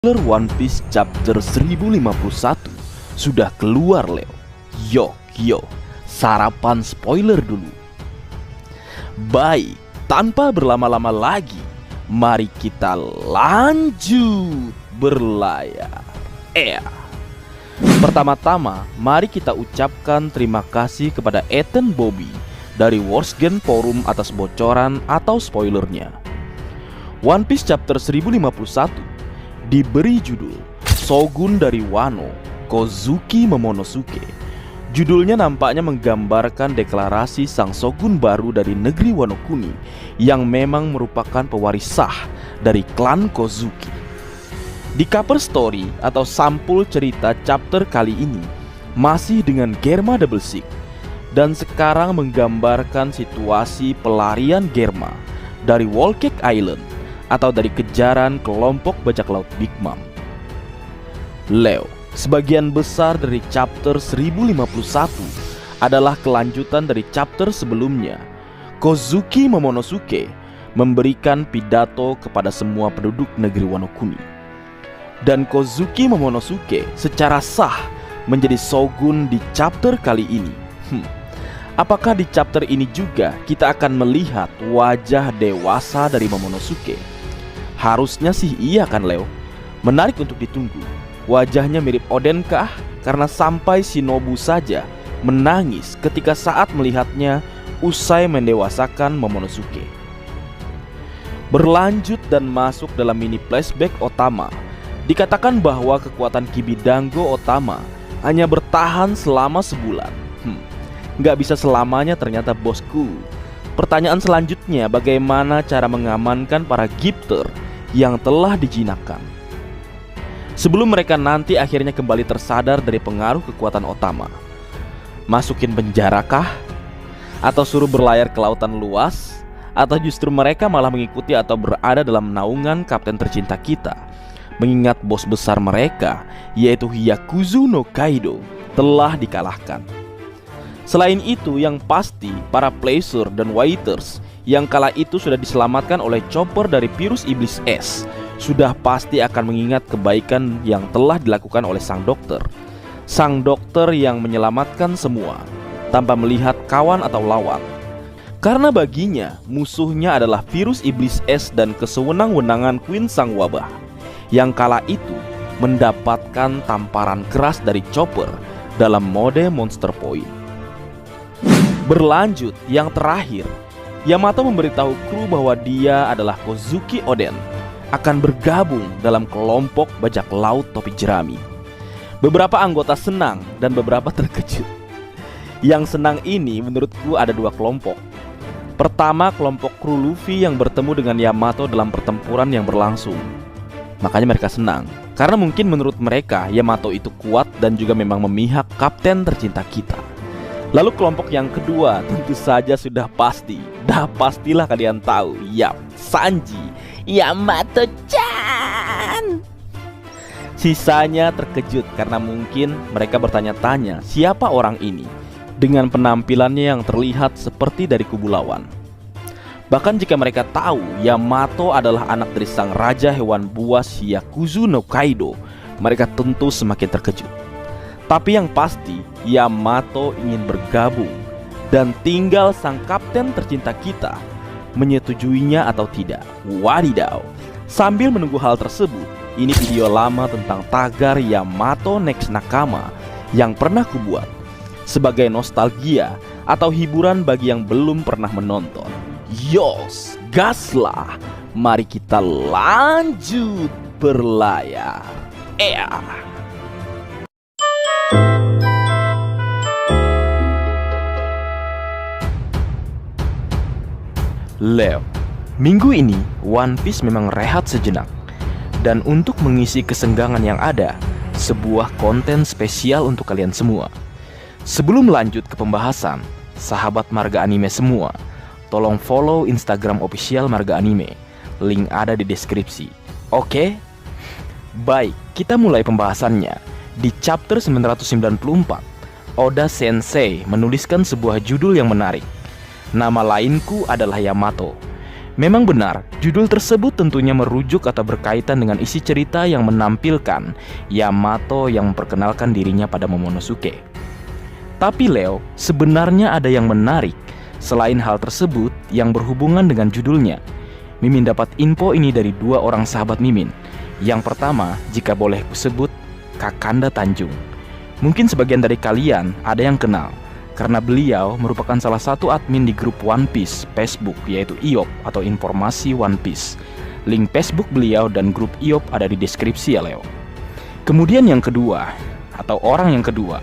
Spoiler One Piece chapter 1051 sudah keluar, Leo. Yo, sarapan spoiler dulu. Baik, tanpa berlama-lama lagi, mari kita lanjut berlayar. Pertama-tama, mari kita ucapkan terima kasih kepada Ethan Bobby dari Warsgen Forum atas bocoran atau spoilernya. One Piece chapter 1051 diberi judul Shogun dari Wano, Kozuki Momonosuke. Judulnya nampaknya menggambarkan deklarasi sang shogun baru dari negeri Wano Kuni yang memang merupakan pewaris sah dari klan Kozuki. Di cover story atau sampul cerita chapter kali ini masih dengan Germa Double Six, dan sekarang menggambarkan situasi pelarian Germa dari Whole Cake Island atau dari kejaran kelompok bajak laut Big Mom. Leo, sebagian besar dari chapter 1051 adalah kelanjutan dari chapter sebelumnya. Kozuki Momonosuke memberikan pidato kepada semua penduduk negeri Wano Kuni, dan Kozuki Momonosuke secara sah menjadi shogun di chapter kali ini. Apakah di chapter ini juga kita akan melihat wajah dewasa dari Momonosuke? Harusnya sih iya kan, Leo? Menarik untuk ditunggu. Wajahnya mirip Oden kah? Karena sampai Shinobu saja menangis ketika saat melihatnya usai mendewasakan Momonosuke. Berlanjut dan masuk dalam mini flashback Otama, dikatakan bahwa kekuatan Kibidango Otama hanya bertahan selama sebulan. Nggak bisa selamanya ternyata, bosku. Pertanyaan selanjutnya, bagaimana cara mengamankan para Gipter yang telah dijinakkan sebelum mereka nanti akhirnya kembali tersadar dari pengaruh kekuatan Otama? Masukin penjara kah? Atau suruh berlayar ke lautan luas? Atau justru mereka malah mengikuti atau berada dalam naungan kapten tercinta kita, mengingat bos besar mereka yaitu Hyakuzu no Kaido telah dikalahkan? Selain itu, yang pasti para Placer dan Waiters yang kala itu sudah diselamatkan oleh Chopper dari virus iblis es sudah pasti akan mengingat kebaikan yang telah dilakukan oleh sang dokter. Sang dokter yang menyelamatkan semua tanpa melihat kawan atau lawan. Karena baginya musuhnya adalah virus iblis es dan kesewenang-wenangan Queen Sang Wabah yang kala itu mendapatkan tamparan keras dari Chopper dalam mode Monster Point. Berlanjut, yang terakhir, Yamato memberitahu kru bahwa dia adalah Kozuki Oden akan bergabung dalam kelompok bajak laut topi jerami. Beberapa anggota senang dan beberapa terkejut. Yang senang ini menurutku ada dua kelompok. Pertama, kelompok kru Luffy yang bertemu dengan Yamato dalam pertempuran yang berlangsung. Makanya mereka senang, karena mungkin menurut mereka Yamato itu kuat dan juga memang memihak kapten tercinta kita. Lalu kelompok yang kedua tentu saja sudah pasti, pastilah kalian tahu, yap, Sanji, Yamato-chan. Sisanya terkejut karena mungkin mereka bertanya-tanya siapa orang ini dengan penampilannya yang terlihat seperti dari kubu lawan. Bahkan jika mereka tahu Yamato adalah anak dari sang raja hewan buas Hyakuzu no Kaido, mereka tentu semakin terkejut. Tapi yang pasti, Yamato ingin bergabung, dan tinggal sang kapten tercinta kita menyetujuinya atau tidak. Wadidaw. Sambil menunggu hal tersebut, ini video lama tentang tagar Yamato Next Nakama yang pernah kubuat sebagai nostalgia atau hiburan bagi yang belum pernah menonton. Yos, gaslah. Mari kita lanjut berlayar. Leo, minggu ini One Piece memang rehat sejenak. Dan untuk mengisi kesenggangan yang ada, sebuah konten spesial untuk kalian semua. Sebelum lanjut ke pembahasan, sahabat Marga Anime semua, tolong follow Instagram official Marga Anime. Link ada di deskripsi. Oke? Baik, kita mulai pembahasannya. Di chapter 994, Oda Sensei menuliskan sebuah judul yang menarik. Nama lainku adalah Yamato. Memang benar, judul tersebut tentunya merujuk atau berkaitan dengan isi cerita yang menampilkan Yamato yang memperkenalkan dirinya pada Momonosuke. Tapi Leo, sebenarnya ada yang menarik selain hal tersebut yang berhubungan dengan judulnya. Mimin dapat info ini dari dua orang sahabat Mimin. Yang pertama, jika boleh kusebut, Kakanda Tanjung. Mungkin sebagian dari kalian ada yang kenal, karena beliau merupakan salah satu admin di grup One Piece Facebook, yaitu IOP atau Informasi One Piece. Link Facebook beliau dan grup IOP ada di deskripsi ya Leo. Kemudian yang kedua, atau orang yang kedua,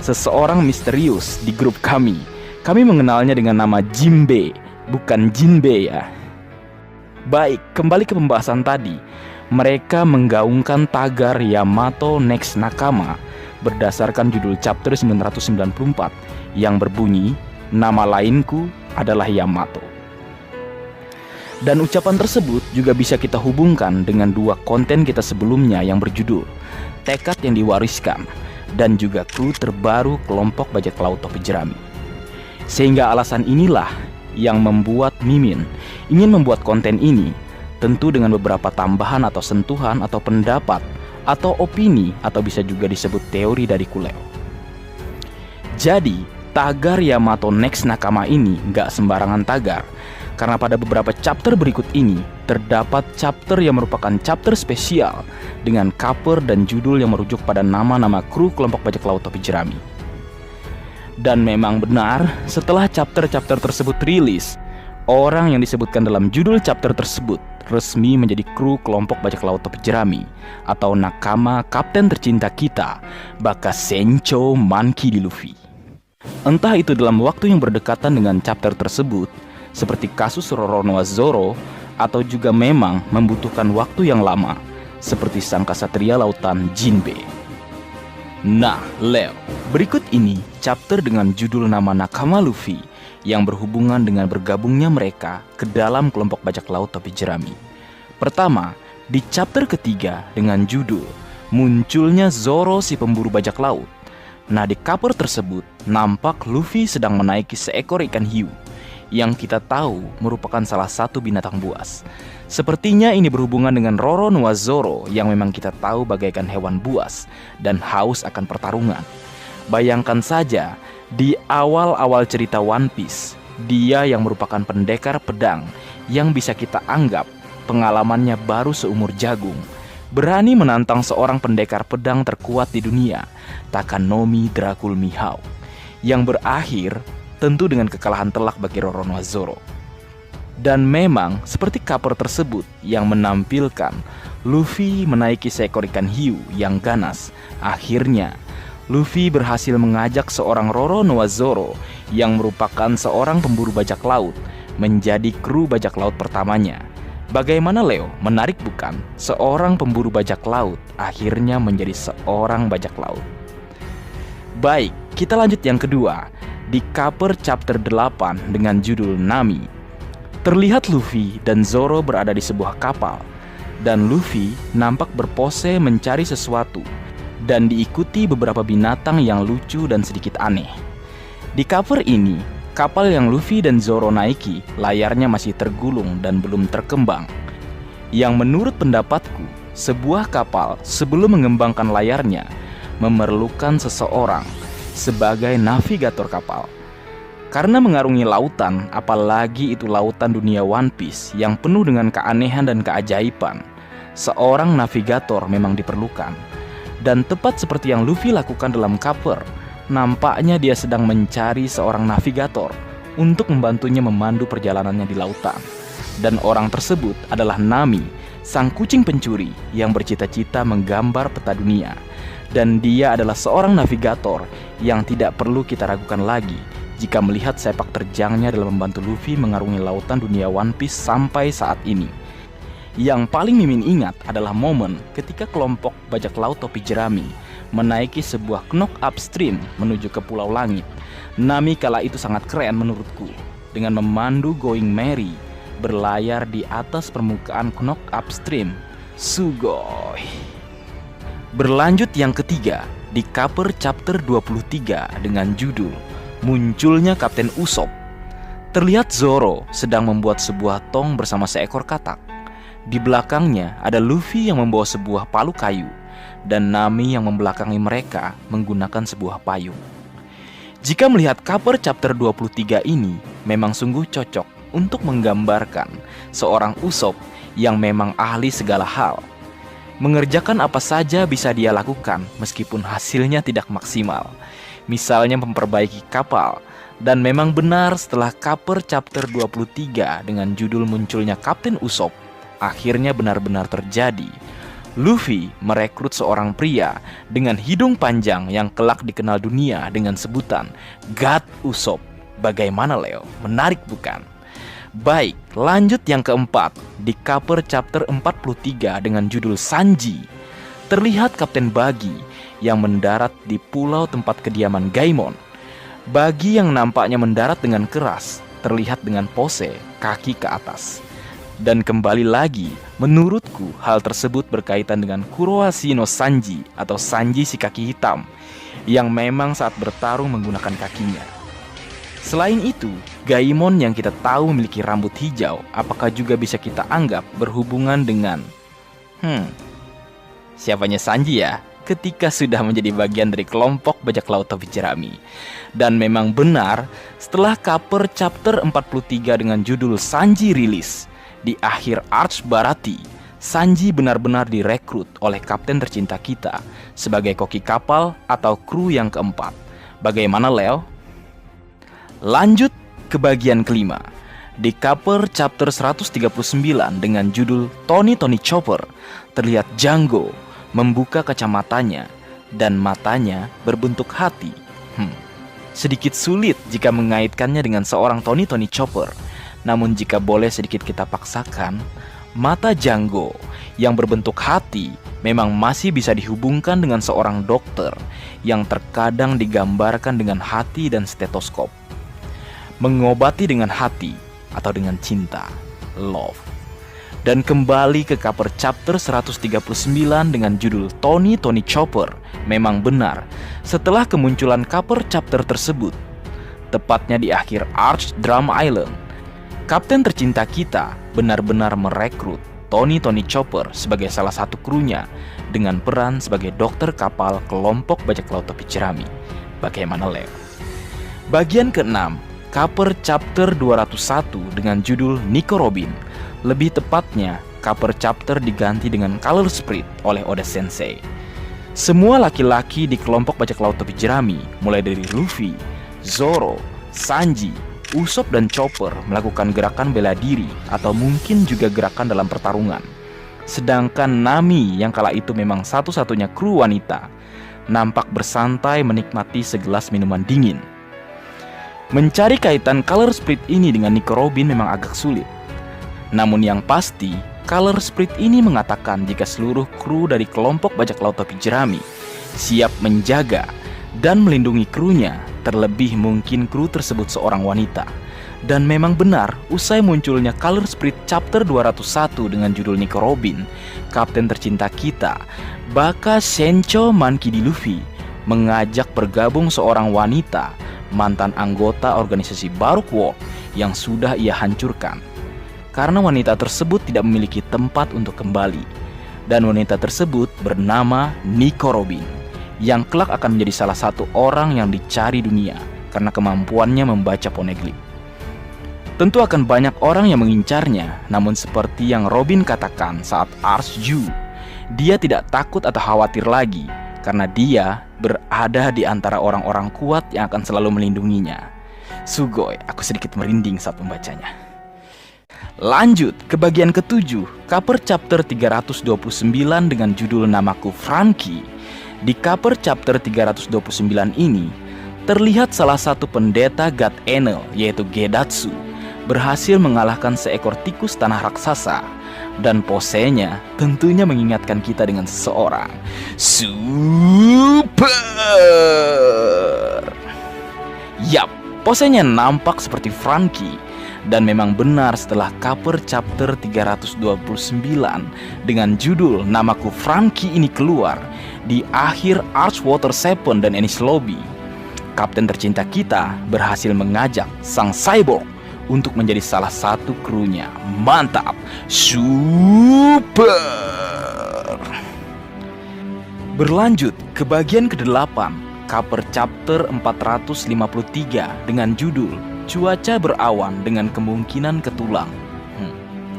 seseorang misterius di grup kami. Kami mengenalnya dengan nama Jinbe, bukan Jinbe ya. Baik, kembali ke pembahasan tadi. Mereka menggaungkan tagar Yamato Next Nakama berdasarkan judul chapter 994 yang berbunyi, "Nama lainku adalah Yamato." Dan ucapan tersebut juga bisa kita hubungkan dengan dua konten kita sebelumnya yang berjudul Tekad yang Diwariskan dan juga kru terbaru kelompok bajak laut topi jerami. Sehingga alasan inilah yang membuat Mimin ingin membuat konten ini, tentu dengan beberapa tambahan atau sentuhan atau pendapat atau opini atau bisa juga disebut teori dari Kuleo. Jadi tagar Yamato Next Nakama ini nggak sembarangan tagar, karena pada beberapa chapter berikut ini terdapat chapter yang merupakan chapter spesial dengan cover dan judul yang merujuk pada nama-nama kru kelompok bajak laut topi jerami. Dan memang benar, setelah chapter-chapter tersebut rilis, orang yang disebutkan dalam judul chapter tersebut resmi menjadi kru kelompok bajak laut topi jerami atau nakama kapten tercinta kita, Baka Sencho Monkey D. Luffy. Entah itu dalam waktu yang berdekatan dengan chapter tersebut, seperti kasus Roronoa Zoro, atau juga memang membutuhkan waktu yang lama, seperti sang kasatria lautan Jinbe. Nah, Leo, berikut ini chapter dengan judul nama nakama Luffy yang berhubungan dengan bergabungnya mereka ke dalam kelompok bajak laut topi jerami. Pertama, di chapter ketiga dengan judul Munculnya Zoro si pemburu bajak laut. Nah, di cover tersebut nampak Luffy sedang menaiki seekor ikan hiu yang kita tahu merupakan salah satu binatang buas. Sepertinya ini berhubungan dengan Roronoa Zoro yang memang kita tahu bagaikan hewan buas dan haus akan pertarungan. Bayangkan saja, di awal-awal cerita One Piece, dia yang merupakan pendekar pedang yang bisa kita anggap pengalamannya baru seumur jagung, berani menantang seorang pendekar pedang terkuat di dunia, Takanomi Dracul Mihawk, yang berakhir tentu dengan kekalahan telak bagi Roronoa Zoro. Dan memang seperti cover tersebut yang menampilkan Luffy menaiki seekor ikan hiu yang ganas, akhirnya Luffy berhasil mengajak seorang Roronoa Zoro yang merupakan seorang pemburu bajak laut menjadi kru bajak laut pertamanya. Bagaimana Leo? Menarik bukan? Seorang pemburu bajak laut akhirnya menjadi seorang bajak laut. Baik, kita lanjut yang kedua. Di cover chapter 8 dengan judul Nami, terlihat Luffy dan Zoro berada di sebuah kapal, dan Luffy nampak berpose mencari sesuatu dan diikuti beberapa binatang yang lucu dan sedikit aneh. Di cover ini, kapal yang Luffy dan Zoro naiki layarnya masih tergulung dan belum terkembang. Yang menurut pendapatku, sebuah kapal sebelum mengembangkan layarnya memerlukan seseorang sebagai navigator kapal. Karena mengarungi lautan, apalagi itu lautan dunia One Piece yang penuh dengan keanehan dan keajaiban, seorang navigator memang diperlukan. Dan tepat seperti yang Luffy lakukan dalam cover, nampaknya dia sedang mencari seorang navigator untuk membantunya memandu perjalanannya di lautan. Dan orang tersebut adalah Nami, sang kucing pencuri yang bercita-cita menggambar peta dunia. Dan dia adalah seorang navigator yang tidak perlu kita ragukan lagi jika melihat sepak terjangnya dalam membantu Luffy mengarungi lautan dunia One Piece sampai saat ini. Yang paling Mimin ingat adalah momen ketika kelompok bajak laut topi jerami menaiki sebuah knock upstream menuju ke Pulau Langit. Nami kala itu sangat keren menurutku, dengan memandu Going Merry berlayar di atas permukaan knock upstream. Sugoi. Berlanjut yang ketiga, di cover chapter 23 dengan judul Munculnya Kapten Usopp. Terlihat Zoro sedang membuat sebuah tong bersama seekor katak. Di belakangnya ada Luffy yang membawa sebuah palu kayu, dan Nami yang membelakangi mereka menggunakan sebuah payung. Jika melihat cover chapter 23 ini, memang sungguh cocok untuk menggambarkan seorang Usopp yang memang ahli segala hal. Mengerjakan apa saja bisa dia lakukan meskipun hasilnya tidak maksimal. Misalnya memperbaiki kapal. Dan memang benar setelah cover chapter 23 dengan judul munculnya Kapten Usopp, akhirnya benar-benar terjadi. Luffy merekrut seorang pria dengan hidung panjang yang kelak dikenal dunia dengan sebutan God Usopp. Bagaimana Leo? Menarik bukan? Baik, lanjut yang keempat. Di cover chapter 43 dengan judul Sanji, terlihat Kapten Buggy yang mendarat di pulau tempat kediaman Gaimon. Buggy yang nampaknya mendarat dengan keras, terlihat dengan pose kaki ke atas. Dan kembali lagi, menurutku hal tersebut berkaitan dengan Kurohashi no Sanji atau Sanji si kaki hitam, yang memang saat bertarung menggunakan kakinya. Selain itu, Gaimon yang kita tahu memiliki rambut hijau, apakah juga bisa kita anggap berhubungan dengan siapanya Sanji ya? Ketika sudah menjadi bagian dari kelompok bajak laut topi jerami. Dan memang benar, setelah cover chapter 43 dengan judul Sanji rilis, di akhir Arch Barati, Sanji benar-benar direkrut oleh kapten tercinta kita sebagai koki kapal atau kru yang keempat. Bagaimana Leo? Lanjut ke bagian kelima. Di cover chapter 139 dengan judul Tony Chopper, terlihat Django membuka kacamatanya dan matanya berbentuk hati. Sedikit sulit jika mengaitkannya dengan seorang Tony Chopper. Namun jika boleh sedikit kita paksakan, mata Django yang berbentuk hati memang masih bisa dihubungkan dengan seorang dokter yang terkadang digambarkan dengan hati dan stetoskop. Mengobati dengan hati atau dengan cinta, love. Dan kembali ke cover chapter 139 dengan judul Tony Chopper. Memang benar, setelah kemunculan cover chapter tersebut, tepatnya di akhir Arch Drum Island, kapten tercinta kita benar-benar merekrut Tony Chopper sebagai salah satu krunya dengan peran sebagai dokter kapal kelompok bajak laut topi jerami. Bagaimana Leo? Bagian ke-6, cover chapter 201 dengan judul Nico Robin. Lebih tepatnya, cover chapter diganti dengan Color Sprite oleh Oda Sensei. Semua laki-laki di kelompok bajak laut topi jerami, mulai dari Luffy, Zoro, Sanji, Usopp dan Chopper melakukan gerakan bela diri atau mungkin juga gerakan dalam pertarungan. Sedangkan Nami yang kala itu memang satu-satunya kru wanita, nampak bersantai menikmati segelas minuman dingin. Mencari kaitan Color Sprite ini dengan Nico Robin memang agak sulit. Namun yang pasti, Color Sprite ini mengatakan jika seluruh kru dari kelompok bajak laut topi jerami siap menjaga dan melindungi krunya, terlebih mungkin kru tersebut seorang wanita. Dan memang benar, usai munculnya Color Sprite chapter 201 dengan judul Nico Robin, kapten tercinta kita, Baka Sencho Monkey D. Luffy, mengajak bergabung seorang wanita, mantan anggota organisasi Baroque World yang sudah ia hancurkan. Karena wanita tersebut tidak memiliki tempat untuk kembali. Dan wanita tersebut bernama Nico Robin, yang kelak akan menjadi salah satu orang yang dicari dunia karena kemampuannya membaca poneglyph. Tentu akan banyak orang yang mengincarnya, namun seperti yang Robin katakan saat Arch U, dia tidak takut atau khawatir lagi karena dia berada di antara orang-orang kuat yang akan selalu melindunginya. Sugoi, aku sedikit merinding saat membacanya. Lanjut ke bagian ke-7, cover chapter 329 dengan judul Namaku Franky. Di cover chapter 329 ini, terlihat salah satu pendeta God Enel, yaitu Gedatsu, berhasil mengalahkan seekor tikus tanah raksasa. Dan posenya tentunya mengingatkan kita dengan seseorang super. Yap, posenya nampak seperti Franky. Dan memang benar setelah cover chapter 329 dengan judul Namaku Franky ini keluar di akhir Arch Water 7 dan Enies Lobby, kapten tercinta kita berhasil mengajak sang cyborg untuk menjadi salah satu krunya. Mantap, super. Berlanjut ke bagian ke-8, cover chapter 453 dengan judul Cuaca Berawan dengan Kemungkinan Ketulang.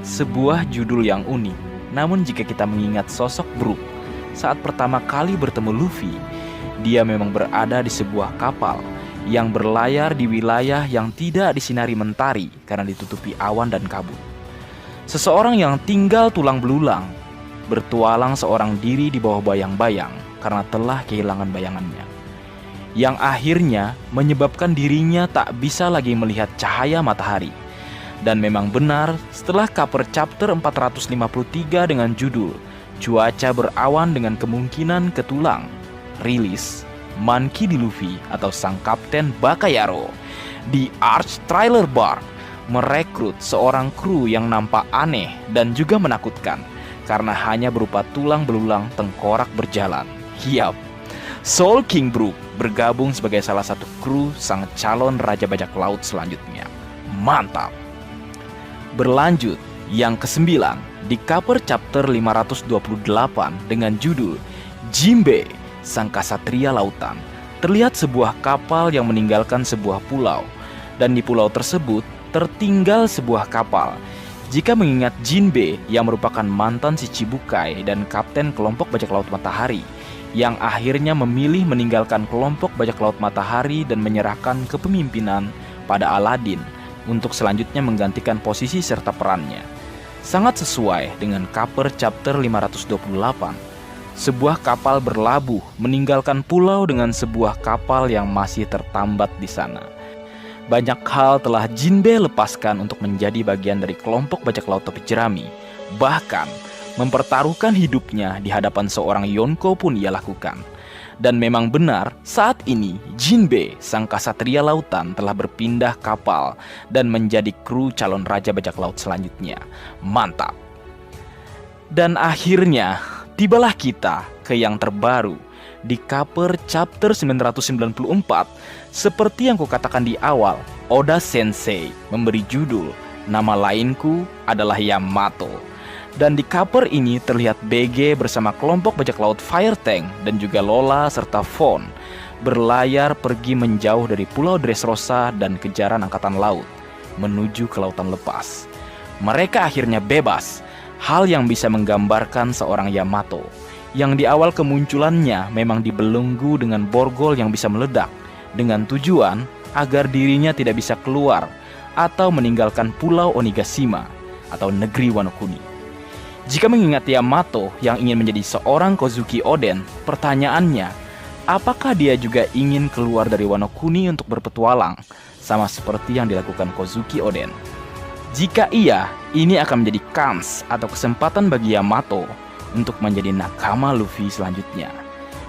Sebuah judul yang unik, namun jika kita mengingat sosok Brook saat pertama kali bertemu Luffy, dia memang berada di sebuah kapal yang berlayar di wilayah yang tidak disinari mentari karena ditutupi awan dan kabut. Seseorang yang tinggal tulang belulang, bertualang seorang diri di bawah bayang-bayang karena telah kehilangan bayangannya, yang akhirnya menyebabkan dirinya tak bisa lagi melihat cahaya matahari. Dan memang benar, setelah cover chapter 453 dengan judul Cuaca Berawan dengan Kemungkinan Ketulang rilis, Monkey D. Luffy atau sang Kapten Bakayaro di Arch Trailer Bark merekrut seorang kru yang nampak aneh dan juga menakutkan karena hanya berupa tulang belulang tengkorak berjalan. Yap, Soul King Brook bergabung sebagai salah satu kru sang calon Raja Bajak Laut selanjutnya. Mantap. Berlanjut, yang ke-9 di cover chapter 528 dengan judul Jinbe, Sang Kasatria Lautan. Terlihat sebuah kapal yang meninggalkan sebuah pulau, dan di pulau tersebut tertinggal sebuah kapal. Jika mengingat Jinbe yang merupakan mantan si Chibukai dan kapten kelompok bajak laut matahari, yang akhirnya memilih meninggalkan kelompok bajak laut matahari dan menyerahkan kepemimpinan pada Aladdin untuk selanjutnya menggantikan posisi serta perannya. Sangat sesuai dengan cover chapter 528. Sebuah kapal berlabuh meninggalkan pulau dengan sebuah kapal yang masih tertambat di sana. Banyak hal telah Jinbe lepaskan untuk menjadi bagian dari kelompok bajak laut topi jerami. Bahkan mempertaruhkan hidupnya di hadapan seorang Yonko pun ia lakukan. Dan memang benar, saat ini Jinbe, sang kasatria lautan, telah berpindah kapal dan menjadi kru calon Raja Bajak Laut selanjutnya. Mantap. Dan akhirnya tibalah kita ke yang terbaru di cover chapter 994. Seperti yang kukatakan di awal, Oda Sensei memberi judul Nama Lainku Adalah Yamato. Dan di cover ini terlihat BG bersama kelompok bajak laut Fire Tank dan juga Lola serta Von berlayar pergi menjauh dari Pulau Dressrosa dan kejaran angkatan laut menuju ke lautan lepas. Mereka akhirnya bebas, hal yang bisa menggambarkan seorang Yamato yang di awal kemunculannya memang dibelenggu dengan borgol yang bisa meledak dengan tujuan agar dirinya tidak bisa keluar atau meninggalkan Pulau Onigashima atau negeri Wano Kuni. Jika mengingat Yamato yang ingin menjadi seorang Kozuki Oden, pertanyaannya, apakah dia juga ingin keluar dari Wano Kuni untuk berpetualang, sama seperti yang dilakukan Kozuki Oden? Jika iya, ini akan menjadi kans atau kesempatan bagi Yamato untuk menjadi nakama Luffy selanjutnya.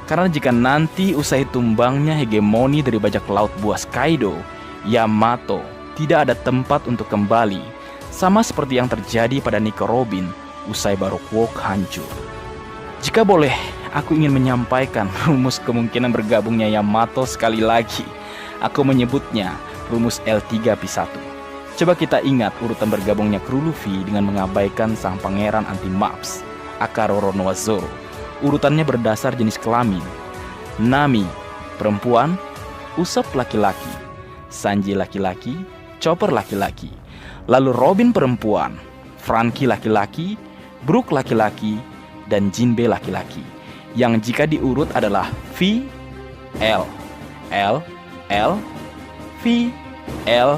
Karena jika nanti usai tumbangnya hegemoni dari bajak laut buas Kaido, Yamato tidak ada tempat untuk kembali, sama seperti yang terjadi pada Nico Robin usai Baroque Walk hancur. Jika boleh, aku ingin menyampaikan rumus kemungkinan bergabungnya Yamato sekali lagi. Aku menyebutnya rumus L3P1. Coba kita ingat urutan bergabungnya kru Luffy dengan mengabaikan sang pangeran anti maps, Akaroro Noa Zoro. Urutannya berdasar jenis kelamin. Nami, perempuan. Usopp laki-laki, Sanji laki-laki, Chopper laki-laki. Lalu Robin perempuan, Franky laki-laki, Brook laki-laki, dan Jinbe laki-laki. Yang jika diurut adalah V, L, L, L, V, L,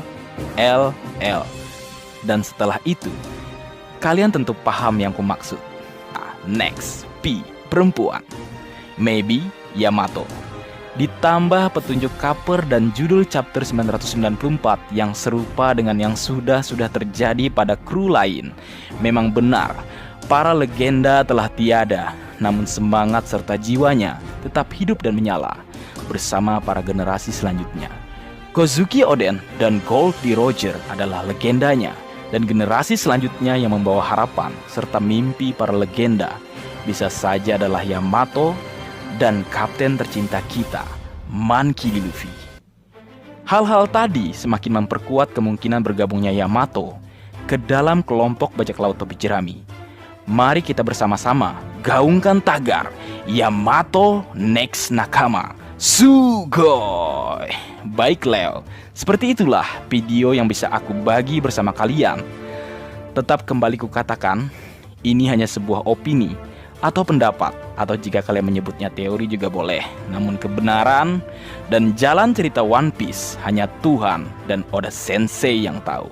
L, L. Dan setelah itu, kalian tentu paham yang kumaksud. Next, P, perempuan. Maybe Yamato. Ditambah petunjuk cover dan judul chapter 994 yang serupa dengan yang sudah terjadi pada kru lain. Memang benar, para legenda telah tiada, namun semangat serta jiwanya tetap hidup dan menyala bersama para generasi selanjutnya. Kozuki Oden dan Gold D. Roger adalah legendanya, dan generasi selanjutnya yang membawa harapan serta mimpi para legenda bisa saja adalah Yamato dan kapten tercinta kita, Monkey D. Luffy. Hal-hal tadi semakin memperkuat kemungkinan bergabungnya Yamato ke dalam kelompok bajak laut topi jerami. Mari kita bersama-sama gaungkan tagar Yamato Next Nakama Sugoi. Baik Leo, seperti itulah video yang bisa aku bagi bersama kalian. Tetap kembali kukatakan, ini hanya sebuah opini atau pendapat, atau jika kalian menyebutnya teori juga boleh. Namun kebenaran dan jalan cerita One Piece hanya Tuhan dan Oda Sensei yang tahu.